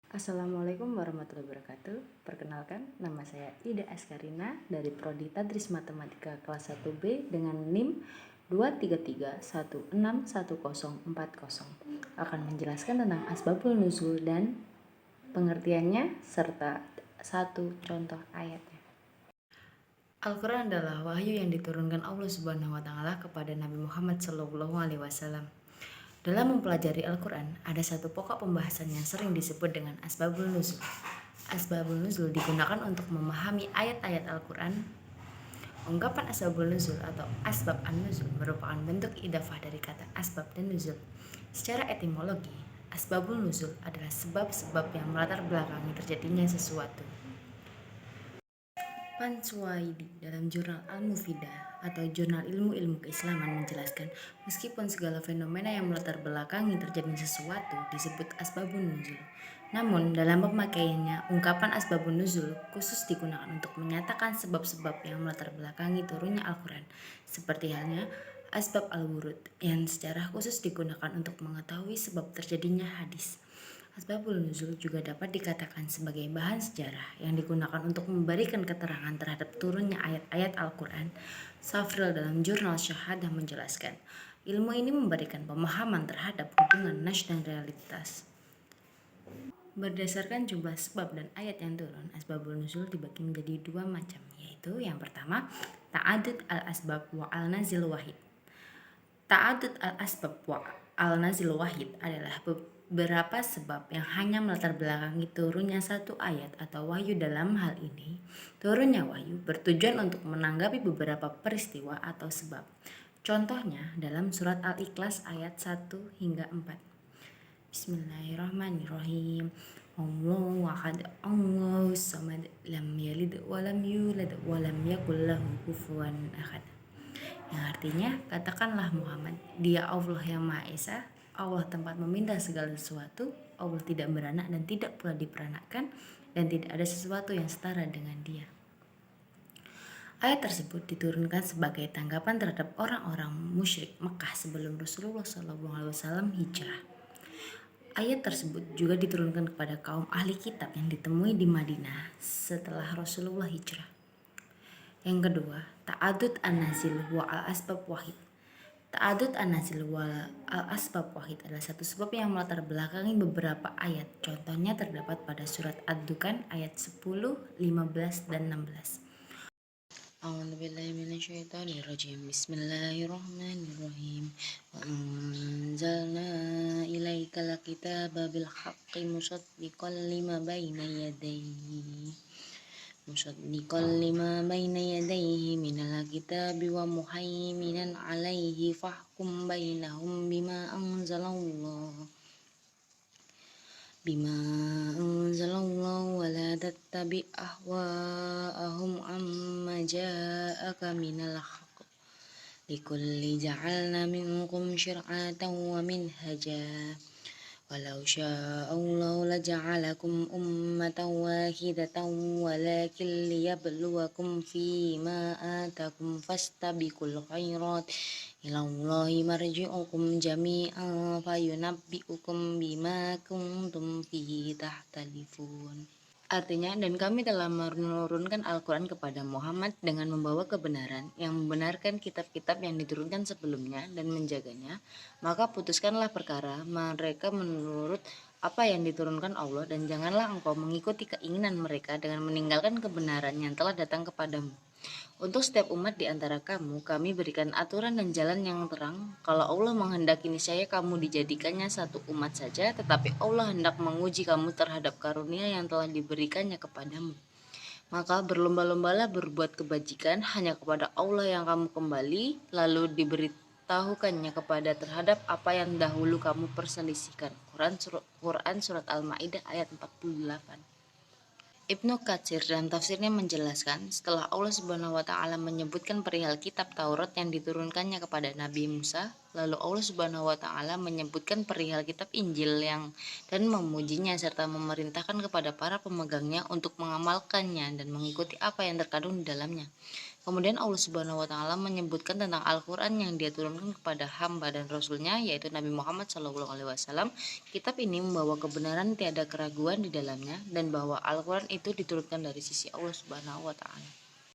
Assalamualaikum warahmatullahi wabarakatuh. Perkenalkan, nama saya Ida Askarina dari Prodi Tadris Matematika kelas 1B dengan NIM 233161040. Akan menjelaskan tentang asbabul nuzul dan pengertiannya serta satu contoh ayatnya. Al-Quran adalah wahyu yang diturunkan Allah Subhanahu wa Ta'ala kepada Nabi Muhammad SAW. Dalam mempelajari Al-Quran, ada satu pokok pembahasan yang sering disebut dengan asbabul nuzul. Asbabul nuzul digunakan untuk memahami ayat-ayat Al-Quran. Ungkapan asbabul nuzul atau asbab an-nuzul merupakan bentuk idafah dari kata asbab dan nuzul. Secara etimologi, asbabul nuzul adalah sebab-sebab yang melatar belakangi terjadinya sesuatu. Pansuwaidi dalam jurnal Al-Mufidah atau jurnal ilmu-ilmu keislaman menjelaskan, meskipun segala fenomena yang melatar belakangi terjadinya sesuatu disebut asbabun nuzul, namun dalam pemakaiannya ungkapan asbabun nuzul khusus digunakan untuk menyatakan sebab-sebab yang melatar belakangi turunnya Al-Quran, seperti halnya asbab al-wurud yang secara khusus digunakan untuk mengetahui sebab terjadinya hadis. Asbabul nuzul juga dapat dikatakan sebagai bahan sejarah yang digunakan untuk memberikan keterangan terhadap turunnya ayat-ayat Al-Quran. Safril dalam jurnal Syahadah menjelaskan, ilmu ini memberikan pemahaman terhadap hubungan nas dan realitas. Berdasarkan jumlah sebab dan ayat yang turun, asbabul nuzul dibagi menjadi dua macam, yaitu yang pertama, ta'adud al-asbab wa al-nazil wahid. Ta'adud al-asbab wa al-nazil wahid adalah beberapa sebab yang hanya melatar belakangi turunnya satu ayat atau wahyu. Dalam hal ini, turunnya wahyu bertujuan untuk menanggapi beberapa peristiwa atau sebab. Contohnya dalam surat Al-Ikhlas ayat 1 hingga 4. Bismillahirrahmanirrahim. Allahu ahad, Allahus samad, lam yalid wa lam yulad wa lam yakul lahu kufuwan ahad. Yang artinya, katakanlah Muhammad, Dia Allah yang Maha Esa, Allah tempat meminta segala sesuatu, Allah tidak beranak dan tidak pula diperanakkan, dan tidak ada sesuatu yang setara dengan Dia. Ayat tersebut diturunkan sebagai tanggapan terhadap orang-orang musyrik Mekah sebelum Rasulullah SAW hijrah. Ayat tersebut juga diturunkan kepada kaum ahli kitab yang ditemui di Madinah setelah Rasulullah hijrah. Yang kedua, ta'adud an-nazil wa al-asbab wahid. Ta'adud an-nazil wa al-asbab wahid adalah satu sebab yang melatar belakangi beberapa ayat. Contohnya terdapat pada surat Ad-Dukhan ayat 10, 15, dan 16. A'udzubillahi minasyaitonirrajim. Bismillahirrahmanirrahim. Wa anzalna ilaikal kitaba bil haqqi musaddiqan lima baina yadayhi minal kitabi wa muhaiminan alaihi fahkum bainahum bima anzalallahu wa la tattabi ahwa'ahum amma ja'aka minal haqq likulli ja'alna minkum syir'atan wa minhaja walau sya'allahu laja'alakum ummatan wahidatan walakin liyabluwakum fima atakum fastabiqul khairat ilallahi marji'ukum jami'an fayunabbi'ukum bima kuntum fihi tahtalifun. Artinya, dan kami telah menurunkan Al-Quran kepada Muhammad dengan membawa kebenaran yang membenarkan kitab-kitab yang diturunkan sebelumnya dan menjaganya, maka putuskanlah perkara mereka menurut apa yang diturunkan Allah, dan janganlah engkau mengikuti keinginan mereka dengan meninggalkan kebenaran yang telah datang kepadamu. Untuk setiap umat di antara kamu, kami berikan aturan dan jalan yang terang. Kalau Allah menghendaki, niscaya kamu dijadikannya satu umat saja, tetapi Allah hendak menguji kamu terhadap karunia yang telah diberikannya kepadamu. Maka berlomba-lombalah berbuat kebajikan hanya kepada Allah yang kamu kembali, lalu diberitahukannya kepada terhadap apa yang dahulu kamu perselisihkan. Quran Surat Al-Ma'idah ayat 48. Ibnu Katsir dalam tafsirnya menjelaskan, setelah Allah Subhanahu wa Ta'ala menyebutkan perihal kitab Taurat yang diturunkannya kepada Nabi Musa, lalu Allah Subhanahu wa Ta'ala menyebutkan perihal kitab Injil dan memujinya serta memerintahkan kepada para pemegangnya untuk mengamalkannya dan mengikuti apa yang terkandung di dalamnya. Kemudian Allah Subhanahu wa taala menyebutkan tentang Al-Qur'an yang Dia turunkan kepada hamba dan rasulnya, yaitu Nabi Muhammad SAW. Kitab ini membawa kebenaran, tiada keraguan di dalamnya, dan bahwa Al-Qur'an itu diturunkan dari sisi Allah Subhanahu wa taala.